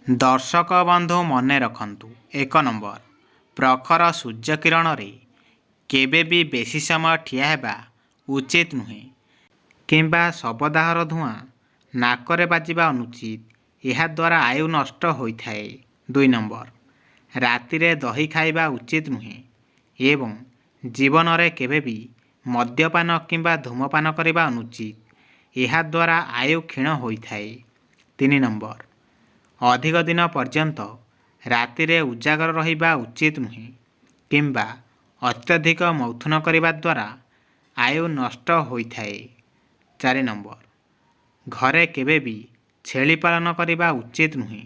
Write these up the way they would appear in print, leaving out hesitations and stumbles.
ଦର୍ଶକ ବନ୍ଧୁ ମନେ ରଖନ୍ତୁ, 1 ନମ୍ବର, ପ୍ରଖର ସୂର୍ଯ୍ୟକିରଣରେ କେବେ ବି ବେଶୀ ସମୟ ଠିଆ ହେବା ଉଚିତ ନୁହେଁ କିମ୍ବା ଶବଦାହର ଧୂଆଁ ନାକରେ ବାଜିବା ଅନୁଚିତ। ଏହାଦ୍ୱାରା ଆୟୁ ନଷ୍ଟ ହୋଇଥାଏ। 2 ନମ୍ବର, ରାତିରେ ଦହି ଖାଇବା ଉଚିତ ନୁହେଁ ଏବଂ ଜୀବନରେ କେବେ ବି ମଦ୍ୟପାନ କିମ୍ବା ଧୂମପାନ କରିବା ଅନୁଚିତ। ଏହାଦ୍ୱାରା ଆୟୁ କ୍ଷୀଣ ହୋଇଥାଏ। 3 ନମ୍ବର, ଅଧିକ ଦିନ ପର୍ଯ୍ୟନ୍ତ ରାତିରେ ଉଜାଗର ରହିବା ଉଚିତ ନୁହେଁ କିମ୍ବା ଅତ୍ୟଧିକ ମୈଥୁନ କରିବା ଦ୍ୱାରା ଆୟୁ ନଷ୍ଟ ହୋଇଥାଏ। 4 ନମ୍ବର, ଘରେ କେବେ ବି ଛେଳି ପାଳନ କରିବା ଉଚିତ ନୁହେଁ।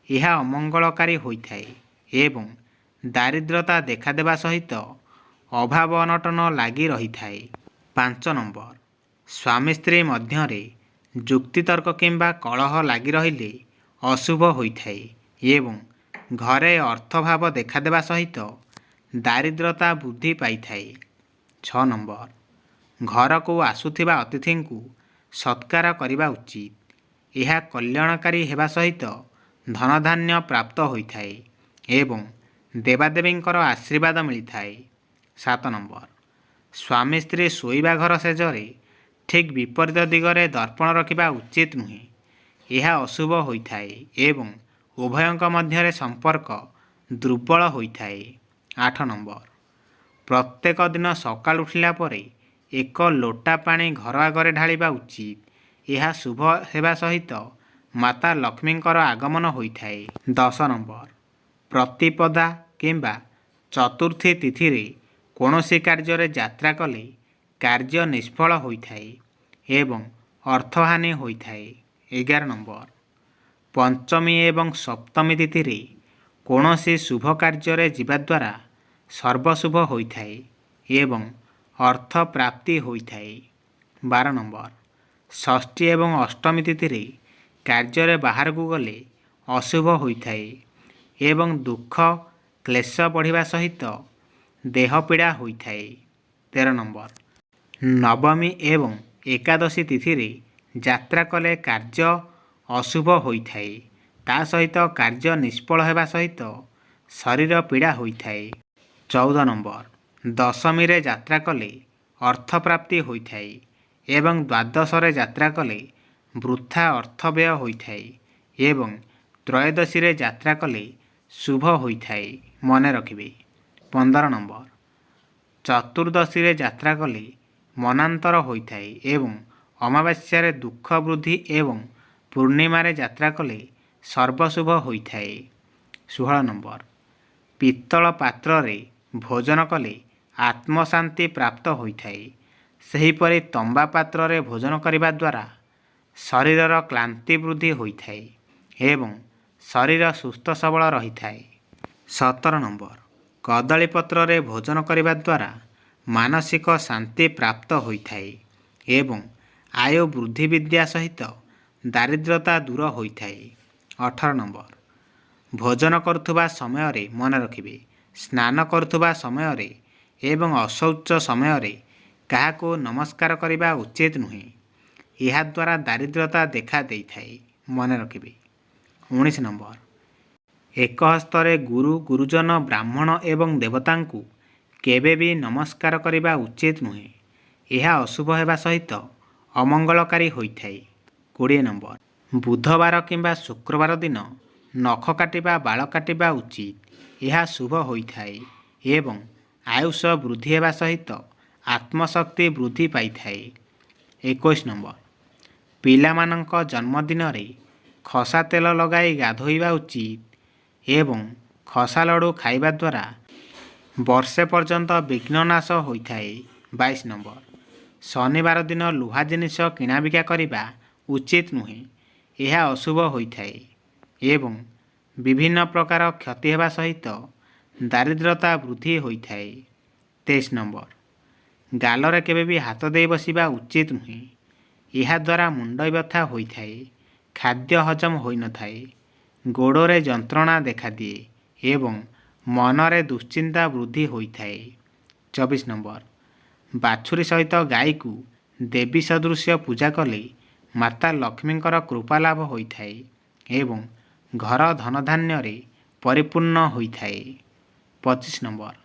ଏହା ଅମଙ୍ଗଳକାରୀ ହୋଇଥାଏ ଏବଂ ଦାରିଦ୍ରତା ଦେଖାଦେବା ସହିତ ଅଭାବ ଅନଟନ ଲାଗି ରହିଥାଏ। 5 ନମ୍ବର, ସ୍ୱାମୀ ସ୍ତ୍ରୀ ମଧ୍ୟରେ ଯୁକ୍ତିତର୍କ କିମ୍ବା କଳହ ଲାଗି ରହିଲେ ଅଶୁଭ ହୋଇଥାଏ ଏବଂ ଘରେ ଅର୍ଥଭାବ ଦେଖାଦେବା ସହିତ ଦାରିଦ୍ରତା ବୃଦ୍ଧି ପାଇଥାଏ। 6 ନମ୍ବର, ଘରକୁ ଆସୁଥିବା ଅତିଥିଙ୍କୁ ସତ୍କାର କରିବା ଉଚିତ। ଏହା କଲ୍ୟାଣକାରୀ ହେବା ସହିତ ଧନଧାନ୍ୟ ପ୍ରାପ୍ତ ହୋଇଥାଏ ଏବଂ ଦେବାଦେବୀଙ୍କର ଆଶୀର୍ବାଦ ମିଳିଥାଏ। 7 ନମ୍ବର, ସ୍ୱାମୀ ସ୍ତ୍ରୀ ଶୋଇବା ଘର ଶେଯରେ ଠିକ୍ ବିପରୀତ ଦିଗରେ ଦର୍ପଣ ରଖିବା ଉଚିତ ନୁହେଁ। ଏହା ଅଶୁଭ ହୋଇଥାଏ ଏବଂ ଉଭୟଙ୍କ ମଧ୍ୟରେ ସମ୍ପର୍କ ଦୁର୍ବଳ ହୋଇଥାଏ। 8 ନମ୍ବର, ପ୍ରତ୍ୟେକ ଦିନ ସକାଳୁ ଉଠିଲା ପରେ 1 ଲୋଟା ପାଣି ଘର ଆଗରେ ଢାଳିବା ଉଚିତ। ଏହା ଶୁଭ ହେବା ସହିତ ମାତା ଲକ୍ଷ୍ମୀଙ୍କର ଆଗମନ ହୋଇଥାଏ। 10 ନମ୍ବର, ପ୍ରତିପଦା କିମ୍ବା ଚତୁର୍ଥୀ ତିଥିରେ କୌଣସି କାର୍ଯ୍ୟରେ ଯାତ୍ରା କଲେ କାର୍ଯ୍ୟ ନିଷ୍ଫଳ ହୋଇଥାଏ ଏବଂ ଅର୍ଥହାନି ହୋଇଥାଏ। 11 ନମ୍ବର, ପଞ୍ଚମୀ ଏବଂ ସପ୍ତମୀ ତିଥିରେ କୌଣସି ଶୁଭ କାର୍ଯ୍ୟରେ ଯିବା ଦ୍ୱାରା ସର୍ବଶୁଭ ହୋଇଥାଏ ଏବଂ ଅର୍ଥ ପ୍ରାପ୍ତି ହୋଇଥାଏ। 12 ନମ୍ବର, ଷଷ୍ଠୀ ଏବଂ ଅଷ୍ଟମୀ ତିଥିରେ କାର୍ଯ୍ୟରେ ବାହାରକୁ ଗଲେ ଅଶୁଭ ହୋଇଥାଏ ଏବଂ ଦୁଃଖ କ୍ଲେଶ ବଢ଼ିବା ସହିତ ଦେହ ପୀଡ଼ା ହୋଇଥାଏ। 13 ନମ୍ବର, ନବମୀ ଏବଂ ଏକାଦଶୀ ତିଥିରେ ଯାତ୍ରା କଲେ କାର୍ଯ୍ୟ ଅଶୁଭ ହୋଇଥାଏ। ତା ସହିତ କାର୍ଯ୍ୟ ନିଷ୍ଫଳ ହେବା ସହିତ ଶରୀର ପୀଡ଼ା ହୋଇଥାଏ। 14 ନମ୍ବର, ଦଶମୀରେ ଯାତ୍ରା କଲେ ଅର୍ଥପ୍ରାପ୍ତି ହୋଇଥାଏ ଏବଂ ଦ୍ୱାଦଶରେ ଯାତ୍ରା କଲେ ବୃଥା ଅର୍ଥ ବ୍ୟୟ ହୋଇଥାଏ ଏବଂ ତ୍ରୟୋଦଶୀରେ ଯାତ୍ରା କଲେ ଶୁଭ ହୋଇଥାଏ। ମନେ ରଖିବେ। 15 ନମ୍ବର, ଚତୁର୍ଦ୍ଦଶୀରେ ଯାତ୍ରା କଲେ ମନାନ୍ତର ହୋଇଥାଏ ଏବଂ ଅମାବାସ୍ୟାରେ ଦୁଃଖ ବୃଦ୍ଧି ଏବଂ ପୂର୍ଣ୍ଣିମାରେ ଯାତ୍ରା କଲେ ସର୍ବଶୁଭ ହୋଇଥାଏ। 16 ନମ୍ବର, ପିତ୍ତଳ ପାତ୍ରରେ ଭୋଜନ କଲେ ଆତ୍ମଶାନ୍ତି ପ୍ରାପ୍ତ ହୋଇଥାଏ। ସେହିପରି ତମ୍ବା ପାତ୍ରରେ ଭୋଜନ କରିବା ଦ୍ୱାରା ଶରୀରର କ୍ଳାନ୍ତି ବୃଦ୍ଧି ହୋଇଥାଏ ଏବଂ ଶରୀର ସୁସ୍ଥ ସବଳ ରହିଥାଏ। 17 ନମ୍ବର, କଦଳୀ ପତ୍ରରେ ଭୋଜନ କରିବା ଦ୍ୱାରା ମାନସିକ ଶାନ୍ତି ପ୍ରାପ୍ତ ହୋଇଥାଏ ଏବଂ ଆୟୁ ବୃଦ୍ଧି ବିଦ୍ୟା ସହିତ ଦାରିଦ୍ରତା ଦୂର ହୋଇଥାଏ। 18 ନମ୍ବର, ଭୋଜନ କରୁଥିବା ସମୟରେ ମନେ ରଖିବେ, ସ୍ନାନ କରୁଥିବା ସମୟରେ ଏବଂ ଅଶୌଚ ସମୟରେ କାହାକୁ ନମସ୍କାର କରିବା ଉଚିତ ନୁହେଁ। ଏହାଦ୍ୱାରା ଦାରିଦ୍ରତା ଦେଖା ଦେଇଥାଏ। ମନେ ରଖିବେ। 19 ନମ୍ବର, ଏକ ହସ୍ତରେ ଗୁରୁ ଗୁରୁଜନ ବ୍ରାହ୍ମଣ ଏବଂ ଦେବତାଙ୍କୁ କେବେ ବି ନମସ୍କାର କରିବା ଉଚିତ ନୁହେଁ। ଏହା ଅଶୁଭ ହେବା ସହିତ ଅମଙ୍ଗଳକାରୀ ହୋଇଥାଏ। 20 ନମ୍ବର, ବୁଧବାର କିମ୍ବା ଶୁକ୍ରବାର ଦିନ ନଖ କାଟିବା ବାଳ କାଟିବା ଉଚିତ। ଏହା ଶୁଭ ହୋଇଥାଏ ଏବଂ ଆୟୁଷ ବୃଦ୍ଧି ହେବା ସହିତ ଆତ୍ମଶକ୍ତି ବୃଦ୍ଧି ପାଇଥାଏ। 21 ନମ୍ବର, ପିଲାମାନଙ୍କ ଜନ୍ମଦିନରେ ଖସା ତେଲ ଲଗାଇ ଗାଧୋଇବା ଉଚିତ ଏବଂ ଖସା ଲଡ଼ୁ ଖାଇବା ଦ୍ୱାରା ବର୍ଷେ ପର୍ଯ୍ୟନ୍ତ ବିଘ୍ନନାଶ ହୋଇଥାଏ। 22 ନମ୍ବର, ଶନିବାର ଦିନ ଲୁହା ଜିନିଷ କିଣାବିକା କରିବା ଉଚିତ ନୁହେଁ। ଏହା ଅଶୁଭ ହୋଇଥାଏ ଏବଂ ବିଭିନ୍ନ ପ୍ରକାର କ୍ଷତି ହେବା ସହିତ ଦାରିଦ୍ରତା ବୃଦ୍ଧି ହୋଇଥାଏ। 23 ନମ୍ବର, ଗାଲରେ କେବେ ବି ହାତ ଦେଇ ବସିବା ଉଚିତ ନୁହେଁ। ଏହାଦ୍ୱାରା ମୁଣ୍ଡ ବ୍ୟଥା ହୋଇଥାଏ, ଖାଦ୍ୟ ହଜମ ହୋଇନଥାଏ, ଗୋଡ଼ରେ ଯନ୍ତ୍ରଣା ଦେଖାଦିଏ ଏବଂ ମନରେ ଦୁଶ୍ଚିନ୍ତା ବୃଦ୍ଧି ହୋଇଥାଏ। 24 ନମ୍ବର, ବାଛୁରୀ ସହିତ ଗାଈକୁ ଦେବୀ ସଦୃଶ୍ୟ ପୂଜା କଲେ ମାତା ଲକ୍ଷ୍ମୀଙ୍କର କୃପା ଲାଭ ହୋଇଥାଏ ଏବଂ ଘର ଧନଧାନ୍ୟରେ ପରିପୂର୍ଣ୍ଣ ହୋଇଥାଏ। 25 ନମ୍ବର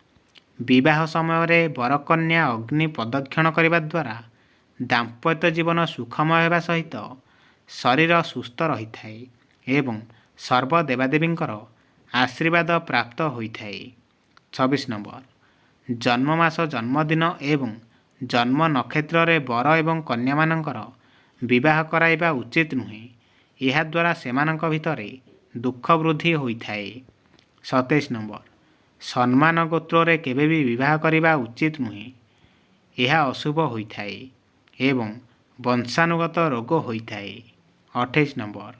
ବିବାହ ସମୟରେ ବରକନ୍ୟା ଅଗ୍ନି ପ୍ରଦକ୍ଷିଣ କରିବା ଦ୍ୱାରା ଦାମ୍ପତ୍ୟ ଜୀବନ ସୁଖମୟ ହେବା ସହିତ ଶରୀର ସୁସ୍ଥ ରହିଥାଏ ଏବଂ ସର୍ବ ଦେବାଦେବୀଙ୍କର ଆଶୀର୍ବାଦ ପ୍ରାପ୍ତ ହୋଇଥାଏ। 26 ନମ୍ବର ଜନ୍ମ ମାସ ଜନ୍ମଦିନ ଏବଂ ଜନ୍ମ ନକ୍ଷତ୍ରରେ ବର ଏବଂ କନ୍ୟାମାନଙ୍କର ବିବାହ କରାଇବା ଉଚିତ ନୁହେଁ। ଏହାଦ୍ୱାରା ସେମାନଙ୍କ ଭିତରେ ଦୁଃଖ ବୃଦ୍ଧି ହୋଇଥାଏ। 27 ନମ୍ବର ସମ୍ମାନ ଗୋତ୍ରରେ କେବେ ବି ବିବାହ କରିବା ଉଚିତ ନୁହେଁ। ଏହା ଅଶୁଭ ହୋଇଥାଏ ଏବଂ ବଂଶାନୁଗତ ରୋଗ ହୋଇଥାଏ। 28 ନମ୍ବର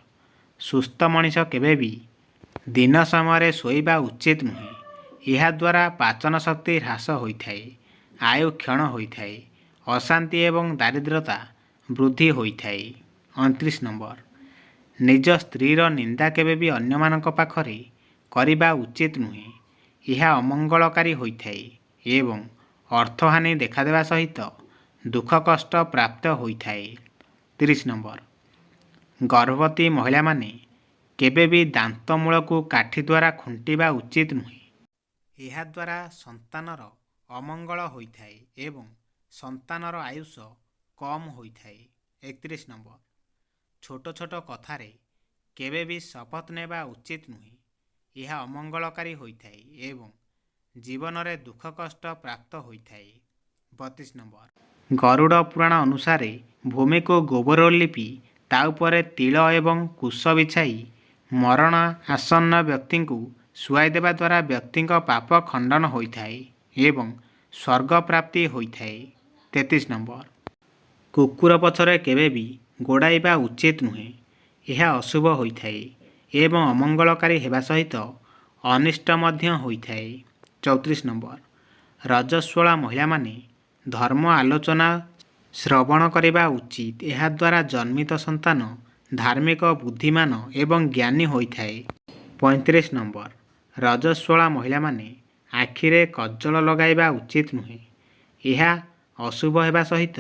ସୁସ୍ଥ ମଣିଷ କେବେ ବି ଦିନ ସମୟରେ ଶୋଇବା ଉଚିତ ନୁହେଁ। ଏହାଦ୍ୱାରା ପାଚନ ଶକ୍ତି ହ୍ରାସ ହୋଇଥାଏ, ଆୟୁ କ୍ଷଣ ହୋଇଥାଏ, ଅଶାନ୍ତି ଏବଂ ଦାରିଦ୍ର୍ୟତା ବୃଦ୍ଧି ହୋଇଥାଏ। 29 ନମ୍ବର ନିଜ ସ୍ତ୍ରୀର ନିନ୍ଦା କେବେ ବି ଅନ୍ୟମାନଙ୍କ ପାଖରେ କରିବା ଉଚିତ ନୁହେଁ। ଏହା ଅମଙ୍ଗଳକାରୀ ହୋଇଥାଏ ଏବଂ ଅର୍ଥହାନି ଦେଖାଦେବା ସହିତ ଦୁଃଖ କଷ୍ଟ ପ୍ରାପ୍ତ ହୋଇଥାଏ। 30 ନମ୍ବର ଗର୍ଭବତୀ ମହିଳାମାନେ କେବେ ବି ଦାନ୍ତ ମୂଳକୁ କାଠି ଦ୍ୱାରା ଖୁଣ୍ଟିବା ଉଚିତ ନୁହେଁ। ଏହାଦ୍ୱାରା ସନ୍ତାନର ଅମଙ୍ଗଳ ହୋଇଥାଏ ଏବଂ ସନ୍ତାନର ଆୟୁଷ କମ୍ ହୋଇଥାଏ। 31 ନମ୍ବର ଛୋଟ ଛୋଟ କଥାରେ କେବେ ବି ଶପଥ ନେବା ଉଚିତ ନୁହେଁ। ଏହା ଅମଙ୍ଗଳକାରୀ ହୋଇଥାଏ ଏବଂ ଜୀବନରେ ଦୁଃଖ କଷ୍ଟ ପ୍ରାପ୍ତ ହୋଇଥାଏ। 32 ନମ୍ବର ଗରୁଡ଼ ପୁରାଣ ଅନୁସାରେ ଭୂମିକୁ ଗୋବର ଲିପି ତା ଉପରେ ତିଳ ଏବଂ କୁଶ ବିଛାଇ ମରଣ ଆସନ୍ନ ବ୍ୟକ୍ତିଙ୍କୁ ଶୁଆଇଦେବା ଦ୍ୱାରା ବ୍ୟକ୍ତିଙ୍କ ପାପ ଖଣ୍ଡନ ହୋଇଥାଏ ଏବଂ ସ୍ୱର୍ଗ ପ୍ରାପ୍ତି ହୋଇଥାଏ। 33 ନମ୍ବର କୁକୁର ପଛରେ କେବେ ବି ଗୋଡ଼ାଇବା ଉଚିତ ନୁହେଁ। ଏହା ଅଶୁଭ ହୋଇଥାଏ ଏବଂ ଅମଙ୍ଗଳକାରୀ ହେବା ସହିତ ଅନିଷ୍ଟ ମଧ୍ୟ ହୋଇଥାଏ। 34 ନମ୍ବର ରଜସ୍ୱଳା ମହିଳାମାନେ ଧର୍ମ ଆଲୋଚନା ଶ୍ରବଣ କରିବା ଉଚିତ। ଏହାଦ୍ୱାରା ଜନ୍ମିତ ସନ୍ତାନ ଧାର୍ମିକ, ବୁଦ୍ଧିମାନ ଏବଂ ଜ୍ଞାନୀ ହୋଇଥାଏ। 35 ନମ୍ବର ରଜସ୍ୱଳା ମହିଳାମାନେ ଆଖିରେ କଜ୍ଜଳ ଲଗାଇବା ଉଚିତ ନୁହେଁ। ଏହା ଅଶୁଭ ହେବା ସହିତ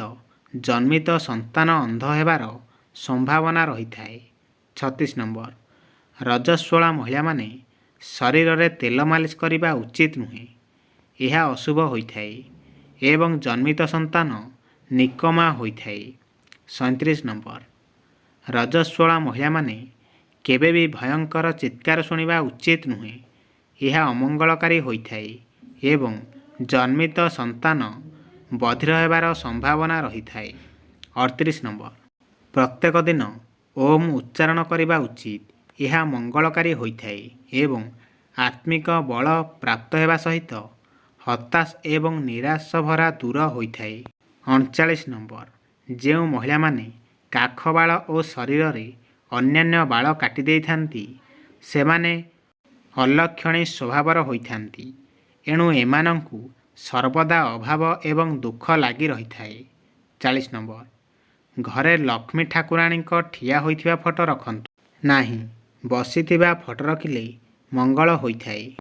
ଜନ୍ମିତ ସନ୍ତାନ ଅନ୍ଧ ହେବାର ସମ୍ଭାବନା ରହିଥାଏ। 36 ନମ୍ବର ରଜସ୍ୱଳା ମହିଳାମାନେ ଶରୀରରେ ତେଲ ମାଲିସ କରିବା ଉଚିତ ନୁହେଁ। ଏହା ଅଶୁଭ ହୋଇଥାଏ ଏବଂ ଜନ୍ମିତ ସନ୍ତାନ ନିକମା ହୋଇଥାଏ। 37 ନମ୍ବର ରଜସ୍ୱଳା ମହିଳାମାନେ କେବେ ବି ଭୟଙ୍କର ଚିତ୍କାର ଶୁଣିବା ଉଚିତ ନୁହେଁ। ଏହା ଅମଙ୍ଗଳକାରୀ ହୋଇଥାଏ ଏବଂ ଜନ୍ମିତ ସନ୍ତାନ ବଧିର ହେବାର ସମ୍ଭାବନା ରହିଥାଏ। 38 ନମ୍ବର ପ୍ରତ୍ୟେକ ଦିନ ଓମ୍ ଉଚ୍ଚାରଣ କରିବା ଉଚିତ। ଏହା ମଙ୍ଗଳକାରୀ ହୋଇଥାଏ ଏବଂ ଆତ୍ମିକ ବଳ ପ୍ରାପ୍ତ ହେବା ସହିତ ହତାଶ ଏବଂ ନିରାଶ ଭରା ଦୂର ହୋଇଥାଏ। 39 ନମ୍ବର ଯେଉଁ ମହିଳାମାନେ କାଖ ବାଳ ଓ ଶରୀରରେ ଅନ୍ୟାନ୍ୟ ବାଳ କାଟି ଦେଇଥାନ୍ତି ସେମାନେ ଅଲକ୍ଷଣୀ ସ୍ୱଭାବର ହୋଇଥାନ୍ତି। ଏଣୁ ଏମାନଙ୍କୁ ସର୍ବଦା ଅଭାବ ଏବଂ ଦୁଃଖ ଲାଗି ରହିଥାଏ। 40 ନମ୍ବର ଘରେ ଲକ୍ଷ୍ମୀ ଠାକୁରାଣୀଙ୍କ ଠିଆ ହୋଇଥିବା ଫଟୋ ରଖନ୍ତୁ ନାହିଁ। ବସିଥିବା ଫଟୋ ରଖିଲେ ମଙ୍ଗଳ ହୋଇଥାଏ।